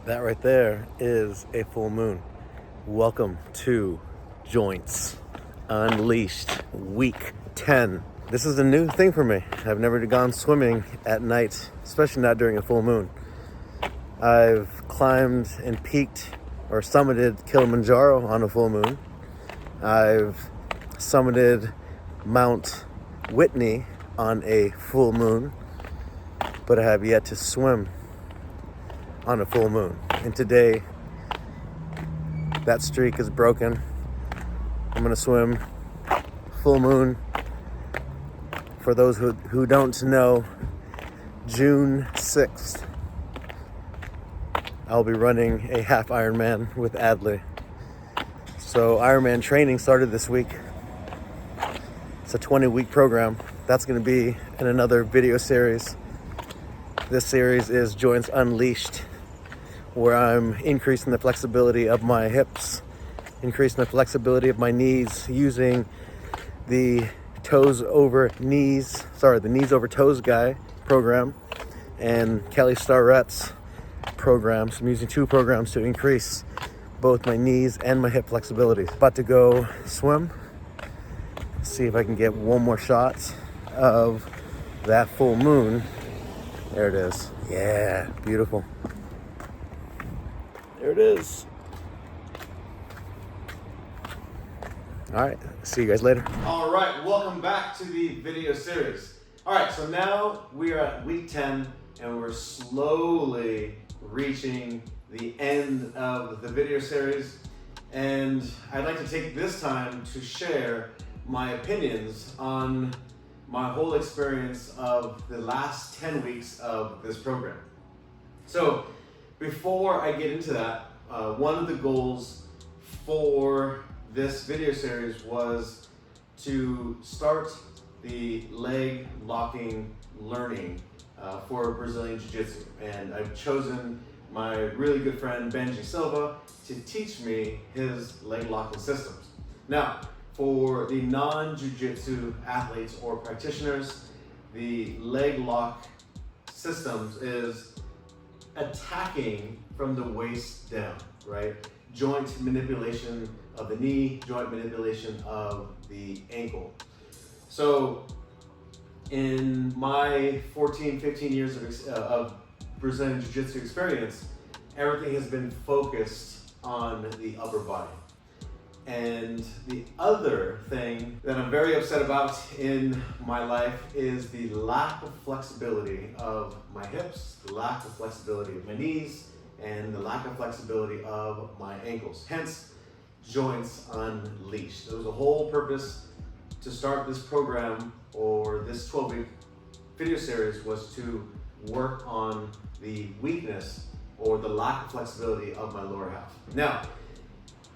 That right there is a full moon. Welcome to Joints Unleashed, week 10. This is a new thing for me. I've never gone swimming at night, especially not during a full moon. I've climbed and peaked or summited Kilimanjaro on a full moon. I've summited Mount Whitney on a full moon, but I have yet to swim on a full moon. And today, that streak is broken. I'm gonna swim full moon. For those who don't know, June 6th, I'll be running a half Ironman with Adley. So Ironman training started this week. It's a 20-week program. That's gonna be in another video series. This series is Joints Unleashed, where I'm increasing the flexibility of my hips, increasing the flexibility of my knees using the the knees over toes guy program and Kelly Starrett's program. So I'm using two programs to increase both my knees and my hip flexibility. About to go swim, see if I can get one more shot of that full moon. There it is. Yeah, beautiful. There it is. All right, see you guys later. All right, welcome back to the video series. All right, so now we are at week 10 and we're slowly reaching the end of the video series. And I'd like to take this time to share my opinions on my whole experience of the last 10 weeks of this program. So before I get into that, one of the goals for this video series was to start the leg locking learning for Brazilian Jiu-Jitsu. And I've chosen my really good friend Benji Silva to teach me his leg locking systems. Now, for the non-Jiu-Jitsu athletes or practitioners, the leg lock systems is attacking from the waist down, right? Joint manipulation of the knee, joint manipulation of the ankle. So in my 15 years of Brazilian Jiu-Jitsu experience, everything has been focused on the upper body. And the other thing that I'm very upset about in my life is the lack of flexibility of my hips, the lack of flexibility of my knees, and the lack of flexibility of my ankles. Hence, Joints Unleashed. There was a whole purpose to start this program, or this 12-week video series, was to work on the weakness or the lack of flexibility of my lower half. Now,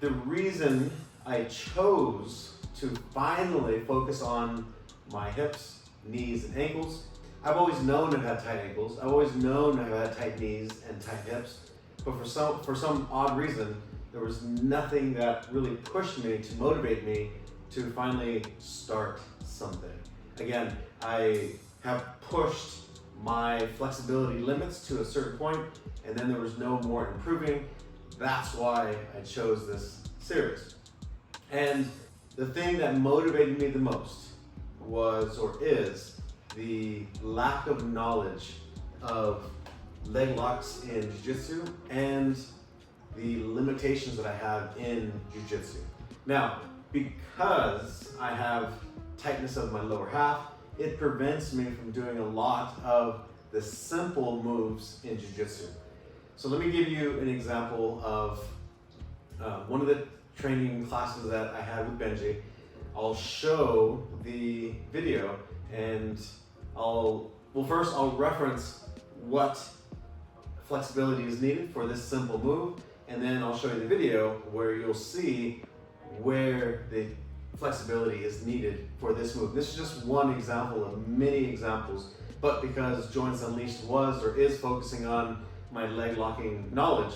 the reason I chose to finally focus on my hips, knees, and ankles, I've always known I've had tight ankles. I've always known I've had tight knees and tight hips. But for some odd reason, there was nothing that really pushed me to motivate me to finally start something. Again, I have pushed my flexibility limits to a certain point, and then there was no more improving. That's why I chose this series. And the thing that motivated me the most was, or is, the lack of knowledge of leg locks in Jiu-Jitsu and the limitations that I have in Jiu-Jitsu. Now, because I have tightness of my lower half, it prevents me from doing a lot of the simple moves in Jiu-Jitsu. So let me give you an example of one of the training classes that I had with Benji. I'll show the video and I'll reference what flexibility is needed for this simple move, and then I'll show you the video where you'll see where the flexibility is needed for this move. This is just one example of many examples, but because Joints Unleashed was or is focusing on my leg locking knowledge,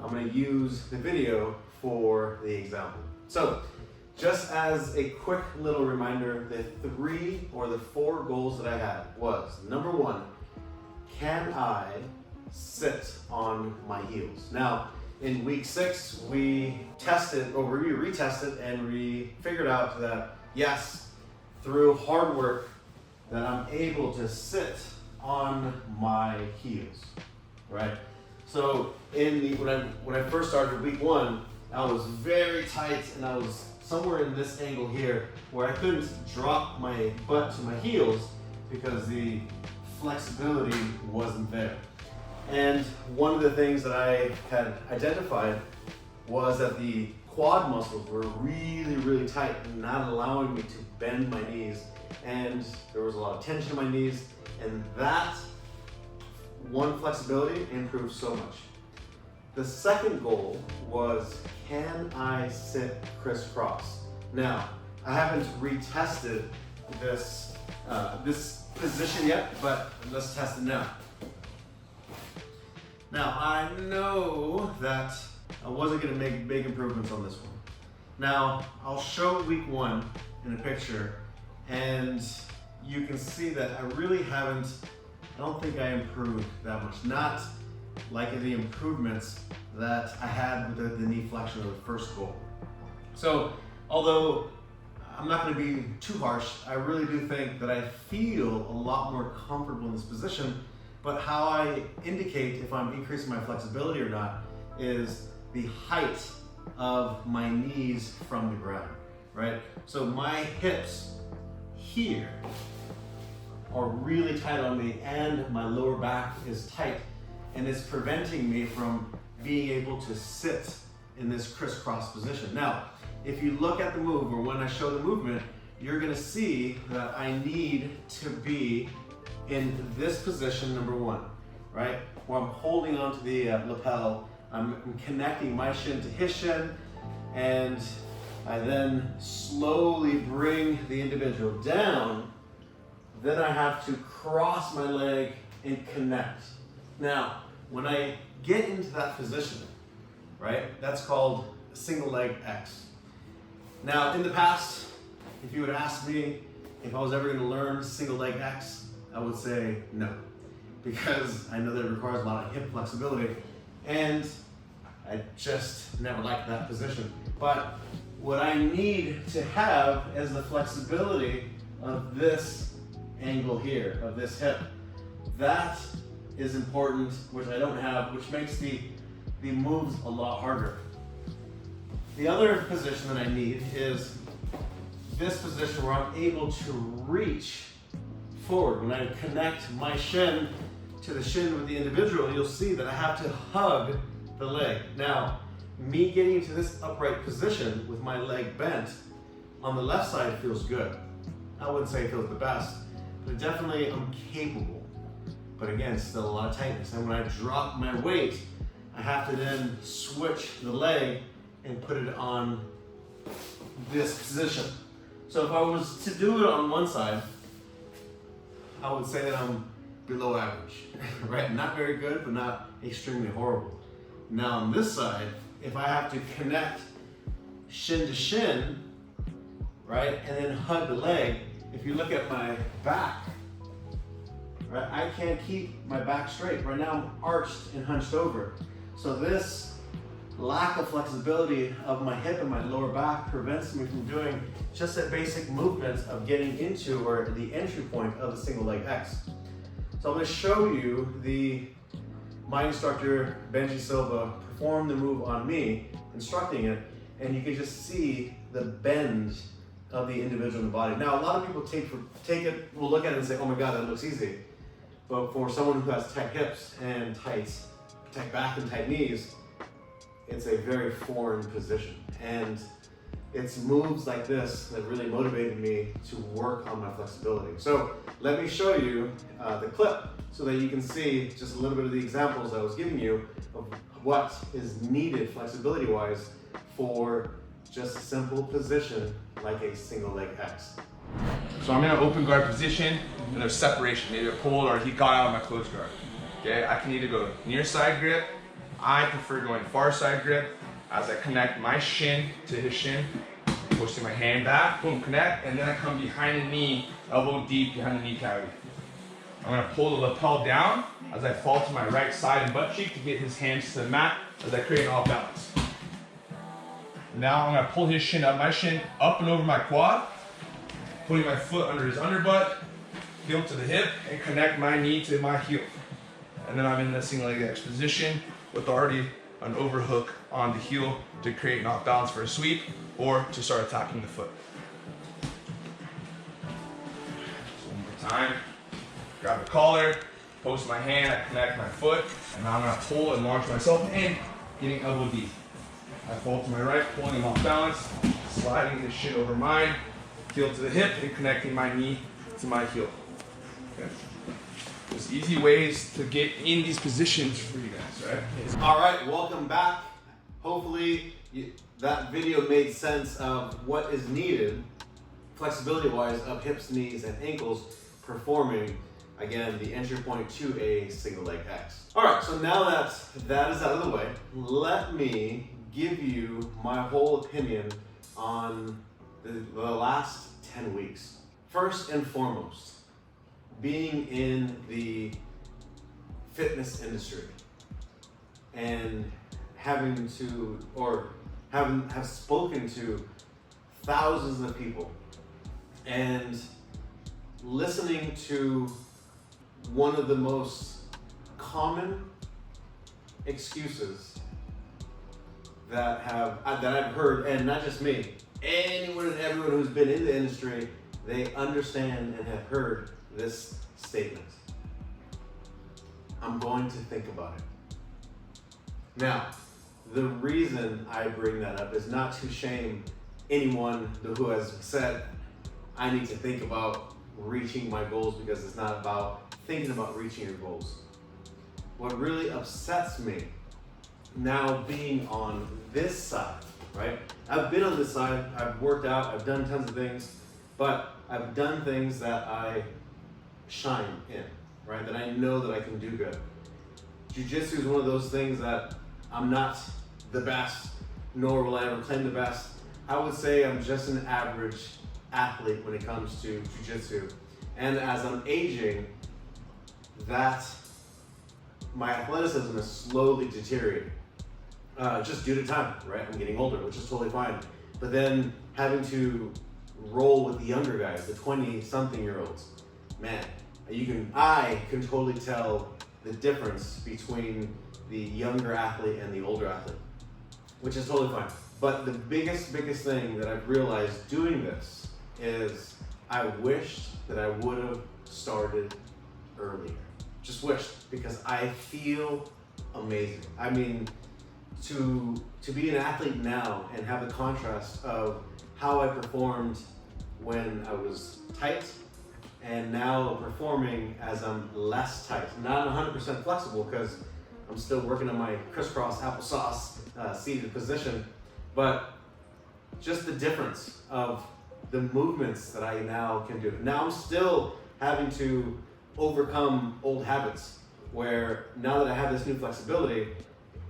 I'm going to use the video for the example. So just as a quick little reminder, the 3 or the 4 goals that I had was, number 1, can I sit on my heels. Now, in week 6, we tested, or we retested, and we figured out that yes, through hard work, that I'm able to sit on my heels, right? So when I first started week 1, I was very tight, and I was somewhere in this angle here where I couldn't drop my butt to my heels because the flexibility wasn't there. And one of the things that I had identified was that the quad muscles were really, really tight and not allowing me to bend my knees. And there was a lot of tension in my knees, and that one flexibility improved so much. The second goal was, can I sit crisscross? Now, I haven't retested this position yet, but let's test it now. Now, I know that I wasn't going to make big improvements on this one. Now, I'll show week 1 in a picture, and you can see that I really haven't, I don't think I improved that much. Not like the improvements that I had with the knee flexion of the first goal. So, although I'm not going to be too harsh, I really do think that I feel a lot more comfortable in this position. But how I indicate if I'm increasing my flexibility or not is the height of my knees from the ground, right? So my hips here are really tight on me, and my lower back is tight, and it's preventing me from being able to sit in this crisscross position. Now, if you look at the move, or when I show the movement, you're gonna see that I need to be in this position, number 1, right? Where I'm holding onto the lapel, I'm connecting my shin to his shin, and I then slowly bring the individual down. Then I have to cross my leg and connect. Now, when I get into that position, right, that's called a single leg X. Now, in the past, if you would ask me if I was ever gonna learn single leg X, I would say no, because I know that it requires a lot of hip flexibility, and I just never liked that position. But what I need to have is the flexibility of this angle here, of this hip. That is important, which I don't have, which makes the moves a lot harder. The other position that I need is this position where I'm able to reach forward. When I connect my shin to the shin with the individual, you'll see that I have to hug the leg. Now, me getting to this upright position with my leg bent on the left side feels good. I wouldn't say it feels the best, but definitely I'm capable. But again, still a lot of tightness. And when I drop my weight, I have to then switch the leg and put it on this position. So if I was to do it on one side, I would say that I'm below average, right? Not very good, but not extremely horrible. Now on this side, if I have to connect shin to shin, right, and then hug the leg, if you look at my back, right, I can't keep my back straight. Right now I'm arched and hunched over. So this lack of flexibility of my hip and my lower back prevents me from doing just that basic movement of getting into, or the entry point of the single leg X. So I'm going to show you my instructor, Benji Silva, perform the move on me, instructing it, and you can just see the bend of the individual in the body. Now, a lot of people take it, will look at it and say, oh my God, that looks easy. But for someone who has tight hips and tight back and tight knees, it's a very foreign position. And it's moves like this that really motivated me to work on my flexibility. So let me show you the clip so that you can see just a little bit of the examples I was giving you of what is needed flexibility-wise for just a simple position like a single leg X. So I'm in an open guard position and there's separation, maybe a pull or he got out of my closed guard. Okay, I can either go near side grip. I prefer going far side grip as I connect my shin to his shin, pushing my hand back, boom, connect, and then I come behind the knee, elbow deep behind the knee cavity. I'm gonna pull the lapel down as I fall to my right side and butt cheek to get his hands to the mat as I create an off balance. Now I'm gonna pull his shin up, my shin up and over my quad, putting my foot under his underbutt, heel to the hip, and connect my knee to my heel. And then I'm in the single leg X position with already an overhook on the heel to create an off balance for a sweep or to start attacking the foot. So one more time. Grab the collar, post my hand, I connect my foot, and now I'm gonna pull and launch myself in, getting elbow deep. I fall to my right, pulling him off balance, sliding his shin over mine, heel to the hip, and connecting my knee to my heel. Okay. There's easy ways to get in these positions for you guys, right? All right, welcome back. Hopefully that video made sense of what is needed, flexibility-wise, of hips, knees, and ankles performing, again, the entry point to a single leg X. All right, so now that that is out of the way, let me give you my whole opinion on the last 10 weeks. First and foremost, being in the fitness industry and having to, or have spoken to thousands of people and listening to one of the most common excuses that I've heard, and not just me, anyone and everyone who's been in the industry, they understand and have heard this statement. I'm going to think about it. Now, the reason I bring that up is not to shame anyone who has said, I need to think about reaching my goals, because it's not about thinking about reaching your goals. What really upsets me now being on this side, right? I've been on this side, I've worked out, I've done tons of things, but I've done things that I shine in, right? That I know that I can do good. Jiu-Jitsu is one of those things that I'm not the best, nor will I ever claim the best. I would say I'm just an average athlete when it comes to Jiu-Jitsu. And as I'm aging, that my athleticism is slowly deteriorating. Just due to time, right? I'm getting older, which is totally fine. But then having to roll with the younger guys, the 20-something-year-olds, man, I can totally tell the difference between the younger athlete and the older athlete, which is totally fine. But the biggest thing that I've realized doing this is I wished that I would have started earlier. Just wished, because I feel amazing. I mean, to be an athlete now and have the contrast of how I performed when I was tight and now performing as I'm less tight. Not 100% flexible, because I'm still working on my crisscross applesauce seated position, but just the difference of the movements that I now can do. Now I'm still having to overcome old habits, where now that I have this new flexibility,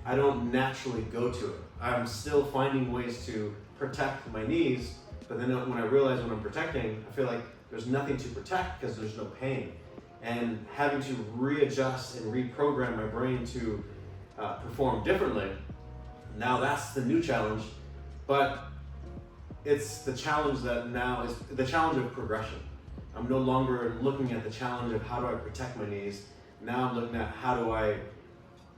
I don't naturally go to it. I'm still finding ways to protect my knees, but then when I realize when I'm protecting, I feel like there's nothing to protect because there's no pain. And having to readjust and reprogram my brain to perform differently, now that's the new challenge. But it's the challenge that now is the challenge of progression. I'm no longer looking at the challenge of how do I protect my knees. Now I'm looking at how do I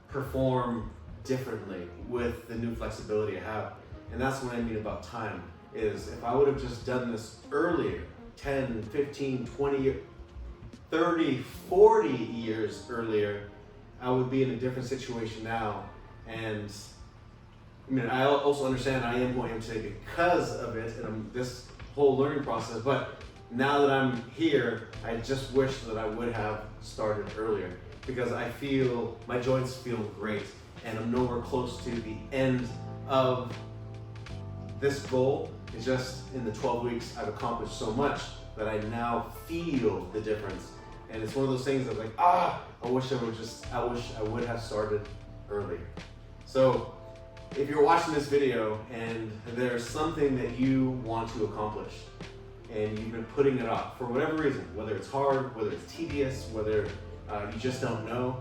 perform differently with the new flexibility I have. And that's what I mean about time, is if I would have just done this earlier, 10, 15, 20, 30, 40 years earlier, I would be in a different situation now. And I mean, I also understand I am who I am today because of it and this whole learning process, but now that I'm here, I just wish that I would have started earlier, because I feel, my joints feel great, and I'm nowhere close to the end of this goal. It's just in the 12 weeks, I've accomplished so much that I now feel the difference. And it's one of those things that like, I wish I would have started earlier. So if you're watching this video and there's something that you want to accomplish and you've been putting it off for whatever reason, whether it's hard, whether it's tedious, whether you just don't know,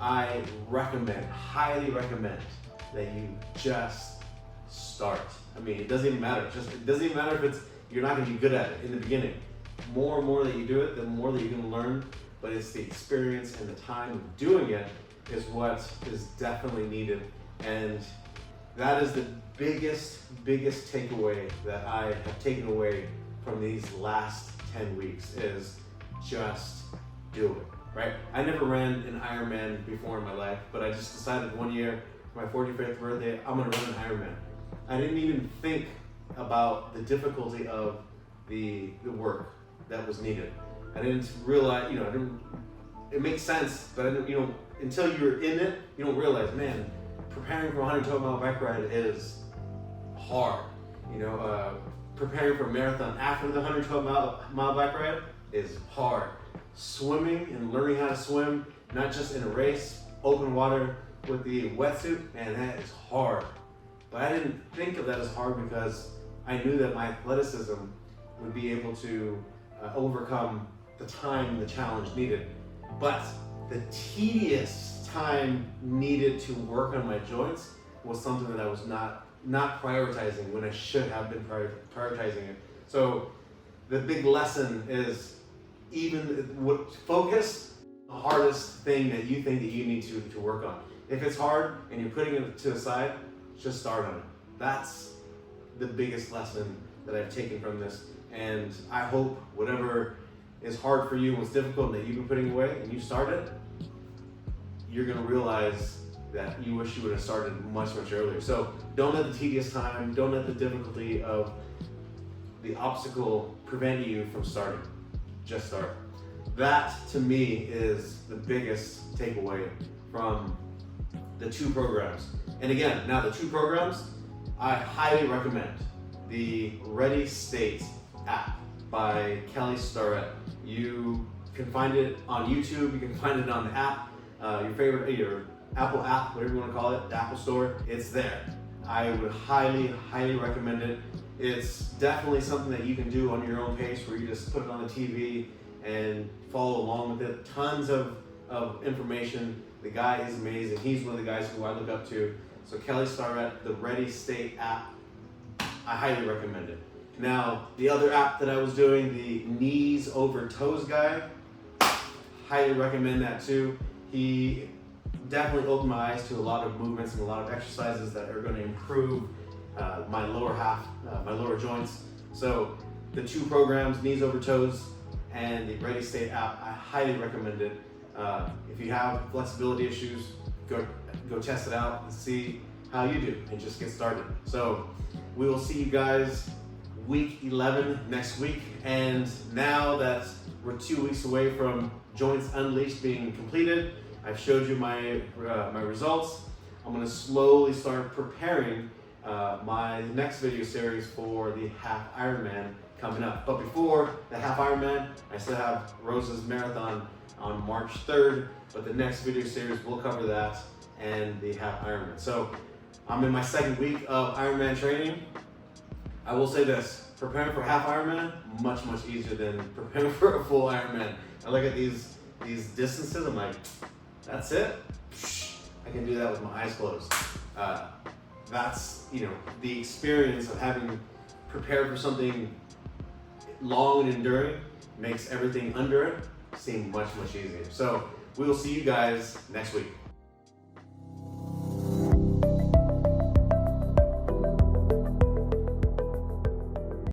I recommend, highly recommend, that you just start. I mean, it doesn't even matter. It doesn't even matter if you're not going to be good at it in the beginning. More and more that you do it, the more that you're going to learn. But it's the experience and the time of doing it is what is definitely needed. And that is the biggest takeaway that I have taken away from these last 10 weeks is just do it, right? I never ran an Ironman before in my life, but I just decided one year, for my 45th birthday, I'm gonna run an Ironman. I didn't even think about the difficulty of the work that was needed. I didn't realize, it makes sense, but I didn't, until you're in it, you don't realize, man, preparing for a 112-mile bike ride is hard. Preparing for a marathon after the 112-mile bike ride is hard. Swimming and learning how to swim, not just in a race, open water with the wetsuit, man, that is hard. But I didn't think of that as hard because I knew that my athleticism would be able to overcome the time and the challenge needed. But the tedious time needed to work on my joints was something that I was not prioritizing when I should have been prioritizing it. So the big lesson is focus the hardest thing that you think that you need to work on. If it's hard and you're putting it to the side, just start on it. That's the biggest lesson that I've taken from this. And I hope whatever is hard for you, what's difficult that you've been putting away, and you start it, you're gonna realize that you wish you would have started much earlier. So don't let the tedious time, don't let the difficulty of the obstacle prevent you from starting. Just start. That to me is the biggest takeaway from the two programs. And again, now the two programs, I highly recommend the Ready State app by Kelly Starrett. You can find it on YouTube, you can find it on the app, your Apple app, whatever you want to call it, the Apple Store, it's there. I would highly recommend it. It's definitely something that you can do on your own pace where you just put it on the TV and follow along with it. Tons of information. The guy is amazing. He's one of the guys who I look up to. So Kelly Starrett, the Ready State app, I highly recommend it. Now, the other app that I was doing, the knees over toes guy, highly recommend that too. He definitely opened my eyes to a lot of movements and a lot of exercises that are going to improve my lower half, my lower joints. So the two programs, knees over toes and the Ready State app, I highly recommend it. If you have flexibility issues, go test it out and see how you do and just get started. So we will see you guys week 11 next week. And now that we're 2 weeks away from Joints Unleashed being completed, I've showed you my results. I'm gonna slowly start preparing my next video series for the half Ironman coming up. But before the half Ironman, I still have Rose's Marathon on March 3rd, but the next video series will cover that and the half Ironman. So I'm in my second week of Ironman training. I will say this, preparing for half Ironman, much easier than preparing for a full Ironman. I look at these distances, I'm like, that's it? I can do that with my eyes closed. That's, the experience of having prepared for something long and enduring makes everything under it seem much easier. So we will see you guys next week.